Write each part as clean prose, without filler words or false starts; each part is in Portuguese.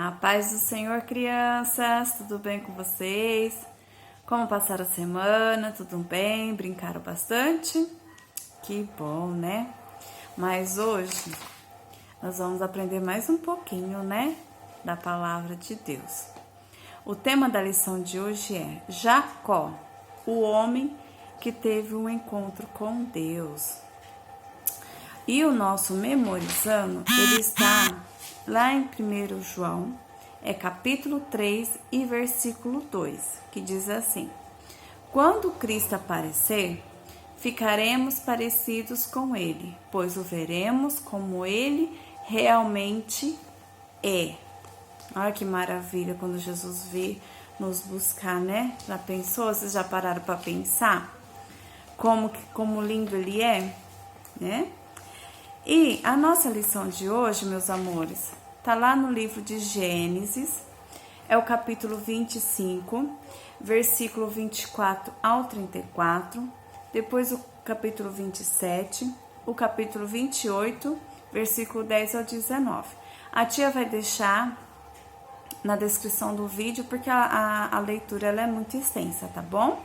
A paz do Senhor, crianças, tudo bem com vocês? Como passaram a semana? Tudo bem? Brincaram bastante? Que bom, né? Mas hoje nós vamos aprender mais um pouquinho, né? Da palavra de Deus. O tema da lição de hoje é Jacó, o homem que teve um encontro com Deus. E o nosso memorizando, ele está lá em 1 João, capítulo 3 e versículo 2, que diz assim: Quando Cristo aparecer, ficaremos parecidos com ele, pois o veremos como ele realmente é. Olha que maravilha quando Jesus veio nos buscar, né? Já pensou? Vocês já pararam para pensar? Como lindo ele é, né? E a nossa lição de hoje, meus amores, tá lá no livro de Gênesis, é o capítulo 25, versículo 24 ao 34, depois o capítulo 27, o capítulo 28, versículo 10 ao 19. A tia vai deixar na descrição do vídeo, porque a leitura ela é muito extensa, tá bom?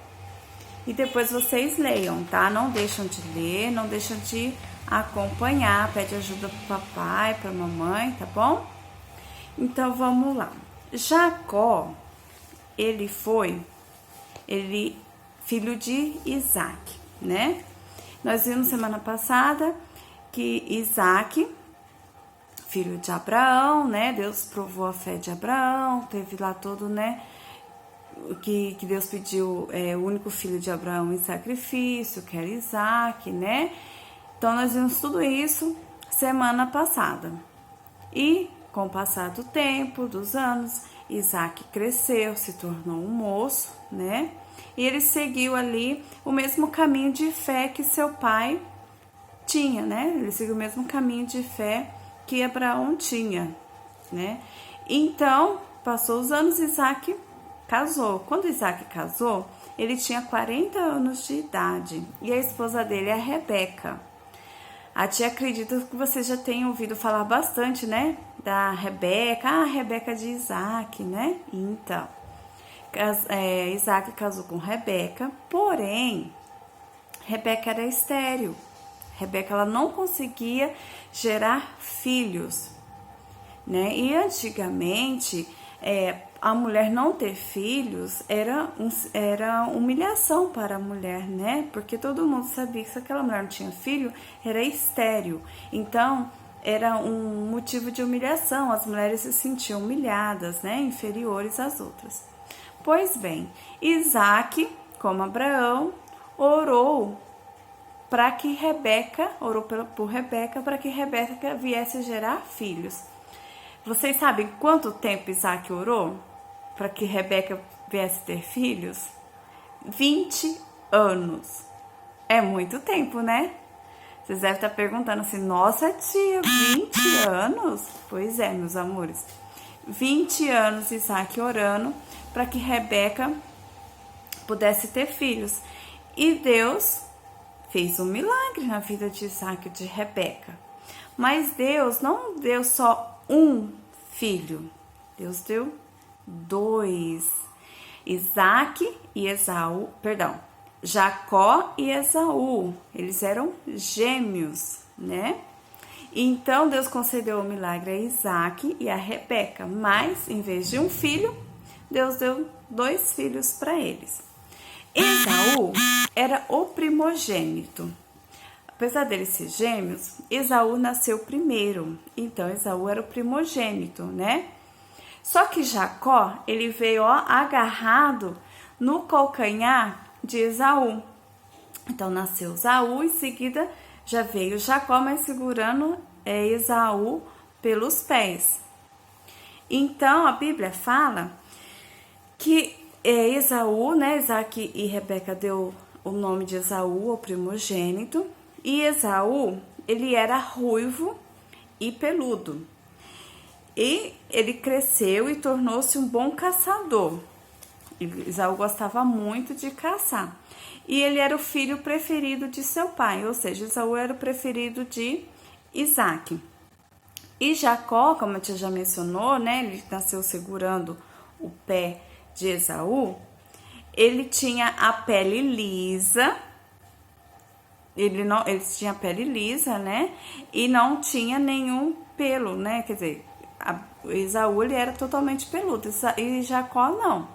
E depois vocês leiam, tá? Não deixam de ler, não deixam de acompanhar, pede ajuda pro papai, pra mamãe, tá bom? Então vamos lá. Jacó, ele filho de Isaac, né? Nós vimos semana passada que Isaac, filho de Abraão, né? Deus provou a fé de Abraão, teve lá todo, né? Que Deus pediu o único filho de Abraão em sacrifício, que era Isaac, né? Então, nós vimos tudo isso semana passada. E, com o passar do tempo, dos anos, Isaac cresceu, se tornou um moço, né? E ele seguiu ali o mesmo caminho de fé que seu pai tinha, né? Ele seguiu o mesmo caminho de fé que Abraão tinha, né? Então, passou os anos, Isaac casou. Quando Isaac casou, ele tinha 40 anos de idade. E a esposa dele é a Rebeca. A tia acredita que vocês já tenham ouvido falar bastante, né? Da Rebeca, a Rebeca de Isaac, né? Então, Isaac casou com Rebeca, porém, Rebeca era estéril. Rebeca, ela não conseguia gerar filhos, né? E antigamente, a mulher não ter filhos era humilhação para a mulher, né? Porque todo mundo sabia que se aquela mulher não tinha filho, era estéril. Então, era um motivo de humilhação. As mulheres se sentiam humilhadas, né? Inferiores às outras. Pois bem, Isaac, como Abraão, orou por Rebeca, para que Rebeca viesse gerar filhos. Vocês sabem quanto tempo Isaac orou para que Rebeca viesse ter filhos? 20 anos. É muito tempo, né? Vocês devem estar perguntando assim, nossa tia, 20 anos? Pois é, meus amores. 20 anos Isaac orando para que Rebeca pudesse ter filhos. E Deus fez um milagre na vida de Isaac e de Rebeca. Mas Deus não deu só um filho. Deus deu 2. Jacó e Esaú. Eles eram gêmeos, né? Então Deus concedeu o milagre a Isaac e a Rebeca, mas em vez de um filho, Deus deu 2 filhos para eles. Esaú era o primogênito. Apesar deles ser gêmeos, Esaú nasceu primeiro. Então, Esaú era o primogênito, né? Só que Jacó, ele veio agarrado no calcanhar de Esaú. Então, nasceu Esaú, em seguida já veio Jacó, mas segurando Esaú pelos pés. Então, a Bíblia fala que Esaú, né? Isaac e Rebeca deu o nome de Esaú, o primogênito. E Esaú, ele era ruivo e peludo. E ele cresceu e tornou-se um bom caçador. Esaú gostava muito de caçar. E ele era o filho preferido de seu pai, ou seja, Esaú era o preferido de Isaac. E Jacó, como a tia já mencionou, né, ele nasceu segurando o pé de Esaú. Ele tinha a pele lisa, ele tinha a pele lisa, né, e não tinha nenhum pelo, né, quer dizer, Esaú ele era totalmente peludo, e Jacó não.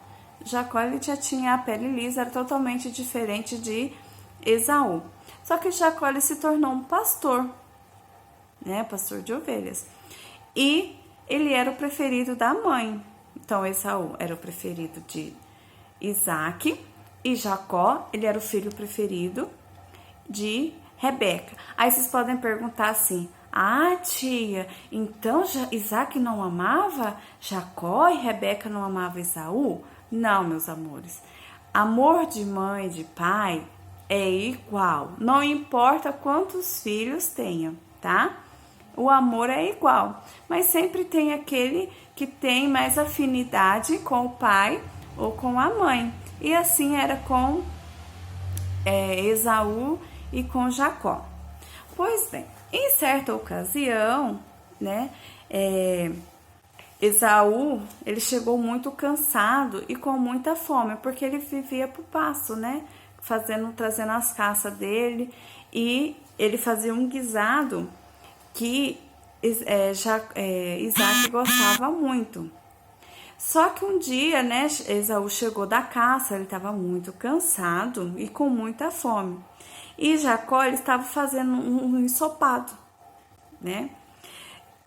Jacó ele já tinha a pele lisa, era totalmente diferente de Esaú. Só que Jacó ele se tornou um pastor, né, pastor de ovelhas. E ele era o preferido da mãe. Então Esaú era o preferido de Isaac e Jacó, ele era o filho preferido de Rebeca. Aí vocês podem perguntar assim: ah, tia, então Isaac não amava Jacó e Rebeca não amava Esaú? Não, meus amores. Amor de mãe e de pai é igual. Não importa quantos filhos tenham, tá? O amor é igual. Mas sempre tem aquele que tem mais afinidade com o pai ou com a mãe. E assim era com Esaú e com Jacó. Pois bem, em certa ocasião, né, Esaú, ele chegou muito cansado e com muita fome, porque ele vivia pro pasto, né, trazendo as caças dele, e ele fazia um guisado que Isaac gostava muito. Só que um dia, né, Esaú chegou da caça, ele estava muito cansado e com muita fome. E Jacó, ele estava fazendo um ensopado, né?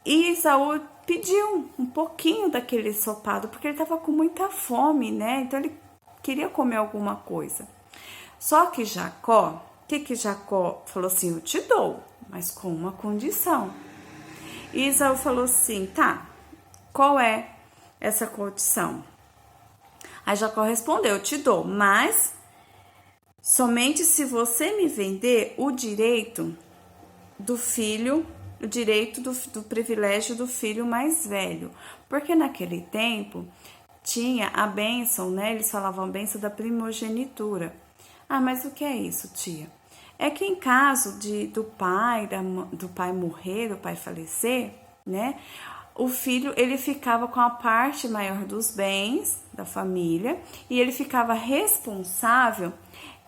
E Esaú pediu um pouquinho daquele ensopado, porque ele estava com muita fome, né? Então ele queria comer alguma coisa. Só que Jacó, o que Jacó falou assim? Eu te dou, mas com uma condição. E Esaú falou assim, tá, qual é essa condição? Aí Jacó respondeu, eu te dou, mas somente se você me vender o direito do filho, o direito do privilégio do filho mais velho. Porque naquele tempo tinha a bênção, né? Eles falavam a bênção da primogenitura. Ah, mas o que é isso, tia? É que em caso do pai morrer, do pai falecer, né? O filho, ele ficava com a parte maior dos bens da família e ele ficava responsável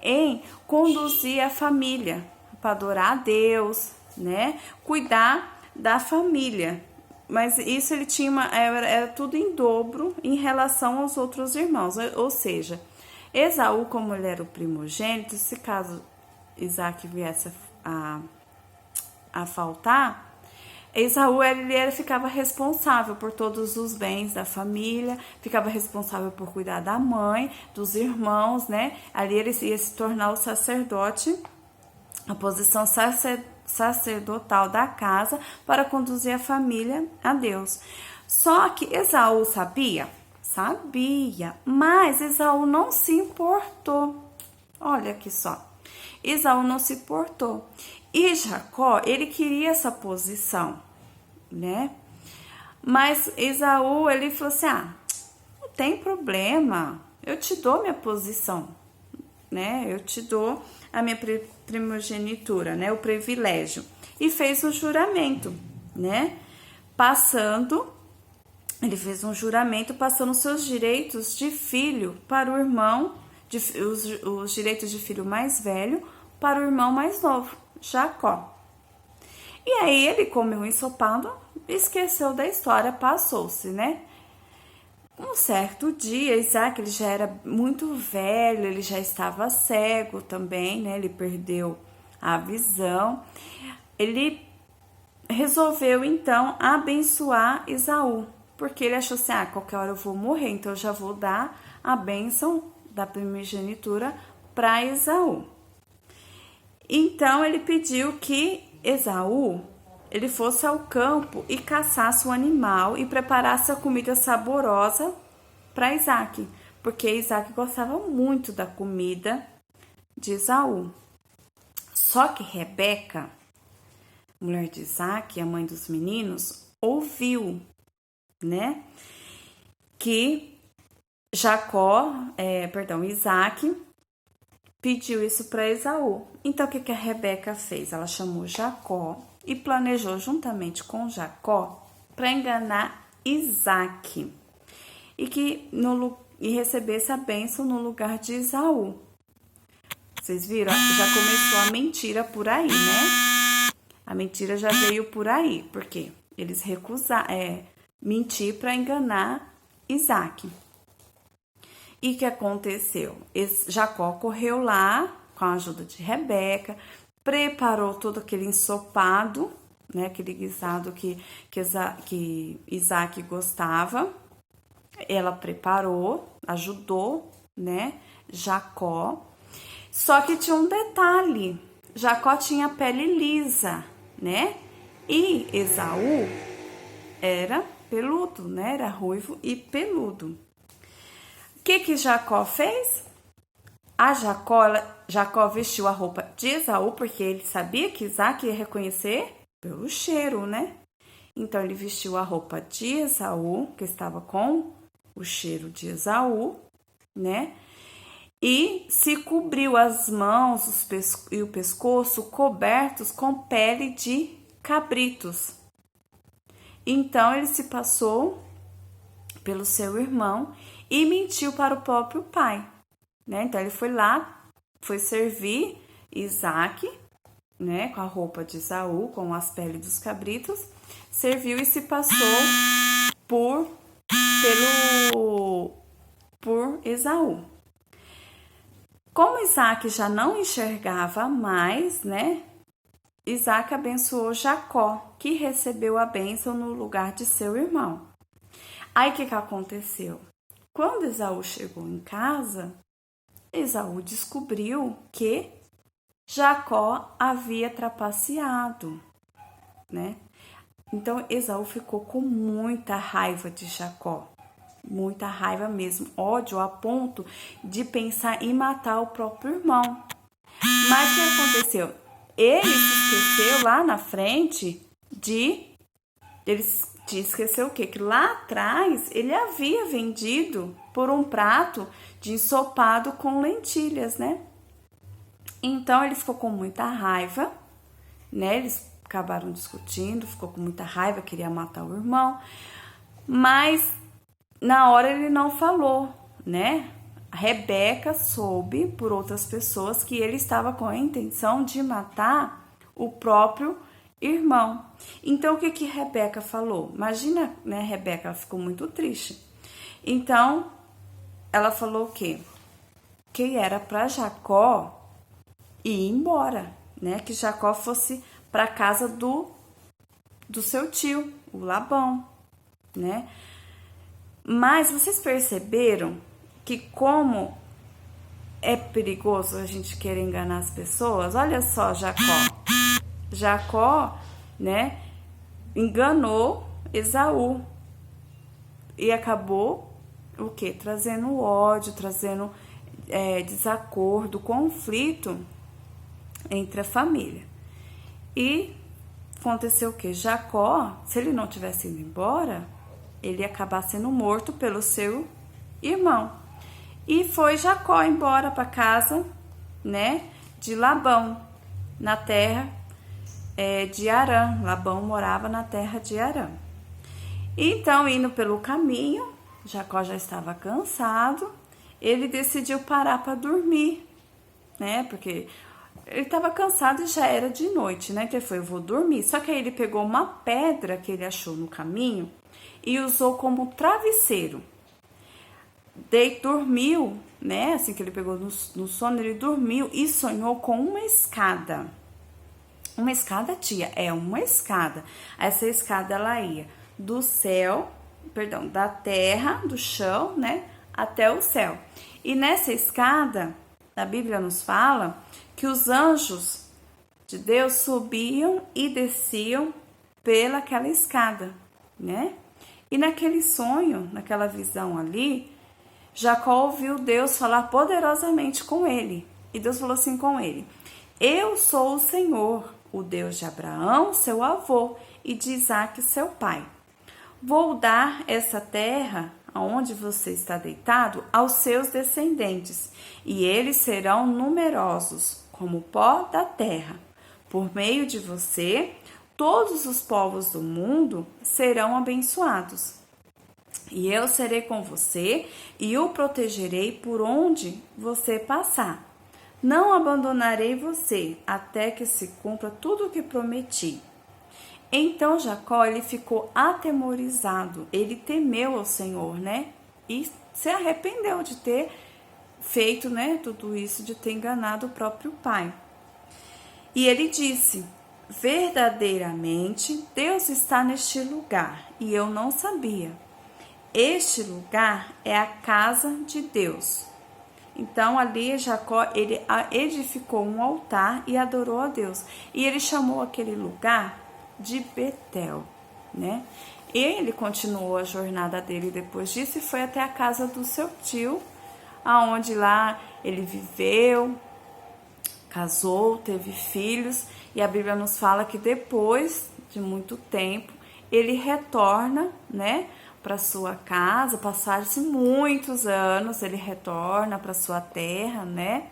em conduzir a família para adorar a Deus, né? Cuidar da família. Mas isso ele tinha era tudo em dobro em relação aos outros irmãos. Ou seja, Esaú, como ele era o primogênito, se caso Isaac viesse a faltar, Esaú ele ficava responsável por todos os bens da família, ficava responsável por cuidar da mãe, dos irmãos, né? Ali ele ia se tornar o sacerdote, a posição sacerdotal da casa para conduzir a família a Deus. Só que Esaú sabia, mas Esaú não se importou. Olha aqui só, Esaú não se importou. E Jacó, ele queria essa posição, né? Mas Esaú, ele falou assim, não tem problema, eu te dou minha posição, né? Eu te dou a minha primogenitura, né? O privilégio. E fez um juramento, né? Ele fez um juramento passando seus direitos de filho para o irmão, os direitos de filho mais velho para o irmão mais novo, Jacó. E aí ele comeu um ensopado, esqueceu da história, passou-se, né? Um certo dia, Isaac ele já era muito velho, ele já estava cego também, né? Ele perdeu a visão. Ele resolveu então abençoar Esaú, porque ele achou assim, qualquer hora eu vou morrer, então eu já vou dar a bênção da primogenitura para Esaú. Então ele pediu que Esaú ele fosse ao campo e caçasse um animal e preparasse a comida saborosa para Isaac, porque Isaac gostava muito da comida de Esaú. Só que Rebeca, mulher de Isaac, a mãe dos meninos, ouviu, né, que Isaac pediu isso para Esaú. Então, o que a Rebeca fez? Ela chamou Jacó e planejou juntamente com Jacó para enganar Isaque e recebesse a bênção no lugar de Esaú. Vocês viram? Já começou a mentira por aí, né? A mentira já veio por aí, porque eles recusaram mentir para enganar Isaque. E o que aconteceu? Jacó correu lá com a ajuda de Rebeca, preparou todo aquele ensopado, né? Aquele guisado que Isaque gostava. Ela preparou, ajudou, né? Jacó. Só que tinha um detalhe: Jacó tinha pele lisa, né? E Esaú era peludo, né? Era ruivo e peludo. O que Jacó fez? Jacó vestiu a roupa de Esaú, porque ele sabia que Isaque ia reconhecer pelo cheiro, né? Então ele vestiu a roupa de Esaú, que estava com o cheiro de Esaú, né? E se cobriu as mãos e o pescoço cobertos com pele de cabritos. Então ele se passou pelo seu irmão e mentiu para o próprio pai, né? Então ele foi lá, foi servir Isaque, né, com a roupa de Esaú, com as peles dos cabritos, serviu e se passou por Esaú. Como Isaque já não enxergava mais, né, Isaque abençoou Jacó, que recebeu a bênção no lugar de seu irmão. Aí o que aconteceu? Quando Esaú chegou em casa, Esaú descobriu que Jacó havia trapaceado, né? Então Esaú ficou com muita raiva de Jacó, muita raiva mesmo, ódio a ponto de pensar em matar o próprio irmão. Mas o que aconteceu? Ele se esqueceu lá na frente ele esqueceu o quê? Que lá atrás ele havia vendido por um prato de ensopado com lentilhas, né? Então ele ficou com muita raiva, né? Eles acabaram discutindo, ficou com muita raiva, queria matar o irmão, mas na hora ele não falou, né? A Rebeca soube por outras pessoas que ele estava com a intenção de matar o próprio irmão. Então o que Rebeca falou? Imagina, né? Rebeca ficou muito triste. Então ela falou o quê? Que era para Jacó ir embora, né? Que Jacó fosse para casa do seu tio, o Labão, né? Mas vocês perceberam que como é perigoso a gente querer enganar as pessoas? Olha só, Jacó, né, enganou Esaú e acabou o quê? Trazendo ódio, trazendo desacordo, conflito entre a família. E aconteceu o quê? Jacó, se ele não tivesse ido embora, ele ia acabar sendo morto pelo seu irmão. E foi Jacó embora para casa, né, de Labão, na terra de Harã. Labão morava na terra de Harã. Então, indo pelo caminho, Jacó já estava cansado, ele decidiu parar para dormir, né, porque ele estava cansado e já era de noite, né, então ele foi, eu vou dormir. Só que aí ele pegou uma pedra que ele achou no caminho e usou como travesseiro. Dormiu, né? Assim que ele pegou no sono, ele dormiu e sonhou com uma escada. Uma escada, tia? É uma escada. Essa escada, ela ia da terra, do chão, né? Até o céu. E nessa escada, a Bíblia nos fala que os anjos de Deus subiam e desciam pelaquela escada, né? E naquele sonho, naquela visão ali, Jacó ouviu Deus falar poderosamente com ele. E Deus falou assim com ele: eu sou o Senhor, o Deus de Abraão, seu avô, e de Isaque, seu pai. Vou dar essa terra, aonde você está deitado, aos seus descendentes, e eles serão numerosos, como o pó da terra. Por meio de você, todos os povos do mundo serão abençoados. E eu serei com você e o protegerei por onde você passar. Não abandonarei você até que se cumpra tudo o que prometi. Então Jacó, ele ficou atemorizado, ele temeu ao Senhor, né? E se arrependeu de ter feito, né, tudo isso, de ter enganado o próprio pai. E ele disse: verdadeiramente Deus está neste lugar e eu não sabia. Este lugar é a casa de Deus. Então ali Jacó, ele edificou um altar e adorou a Deus. E ele chamou aquele lugar de Betel, né? E ele continuou a jornada dele depois disso e foi até a casa do seu tio, aonde lá ele viveu, casou, teve filhos, e a Bíblia nos fala que depois de muito tempo ele retorna, né, para sua casa. Passaram-se muitos anos, ele retorna para sua terra, né?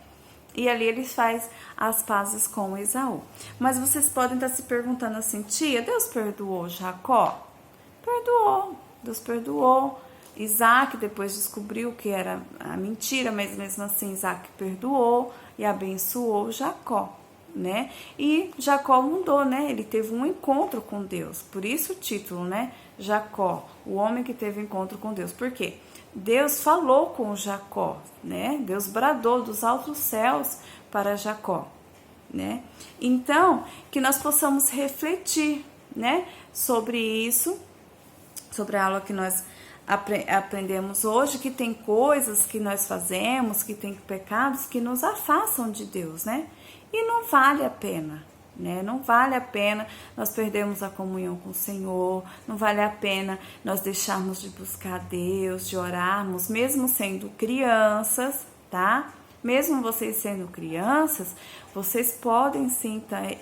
E ali ele faz as pazes com Esaú. Mas vocês podem estar se perguntando assim: tia, Deus perdoou Jacó? Perdoou, Deus perdoou. Isaac depois descobriu que era a mentira, mas mesmo assim Isaac perdoou e abençoou Jacó, né? E Jacó mudou, né? Ele teve um encontro com Deus. Por isso o título, né? Jacó, o homem que teve encontro com Deus. Por quê? Deus falou com Jacó, né? Deus bradou dos altos céus para Jacó, né? Então, que nós possamos refletir, né, sobre isso, sobre a aula que nós aprendemos hoje, que tem coisas que nós fazemos, que tem pecados que nos afastam de Deus, né? E não vale a pena, né? Não vale a pena nós perdermos a comunhão com o Senhor, não vale a pena nós deixarmos de buscar a Deus, de orarmos, mesmo sendo crianças, tá? Mesmo vocês sendo crianças, vocês podem sim ter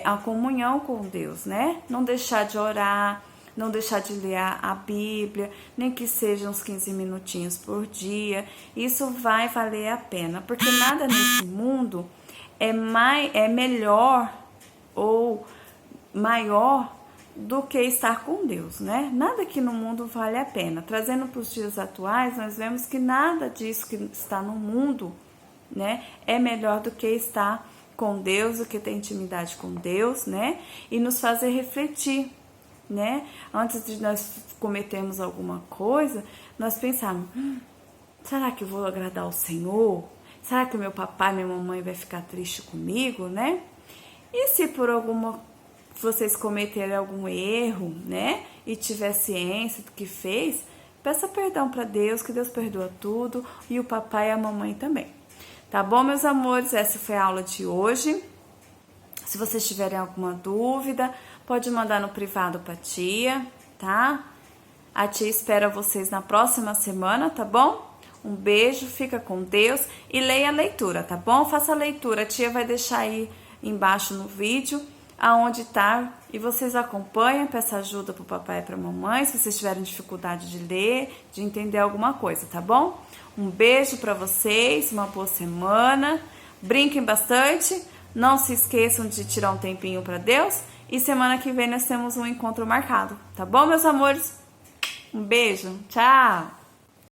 a comunhão com Deus, né? Não deixar de orar, não deixar de ler a Bíblia, nem que sejam uns 15 minutinhos por dia. Isso vai valer a pena, porque nada nesse mundo é melhor ou maior do que estar com Deus, né? Nada aqui no mundo vale a pena. Trazendo para os dias atuais, nós vemos que nada disso que está no mundo, né, é melhor do que estar com Deus, do que ter intimidade com Deus, né? E nos fazer refletir, né? Antes de nós cometermos alguma coisa, nós pensarmos: será que eu vou agradar ao Senhor? Será que meu papai e minha mamãe vai ficar triste comigo, né? E se por vocês cometerem algum erro, né, e tiver ciência do que fez, peça perdão para Deus, que Deus perdoa tudo, e o papai e a mamãe também. Tá bom, meus amores? Essa foi a aula de hoje. Se vocês tiverem alguma dúvida, pode mandar no privado pra tia, tá? A tia espera vocês na próxima semana, tá bom? Um beijo, fica com Deus e leia a leitura, tá bom? Faça a leitura, a tia vai deixar aí embaixo no vídeo aonde tá, e vocês acompanham, peça ajuda pro papai e pra mamãe, se vocês tiverem dificuldade de ler, de entender alguma coisa, tá bom? Um beijo pra vocês, uma boa semana, brinquem bastante, não se esqueçam de tirar um tempinho pra Deus, e semana que vem nós temos um encontro marcado, tá bom, meus amores? Um beijo, tchau!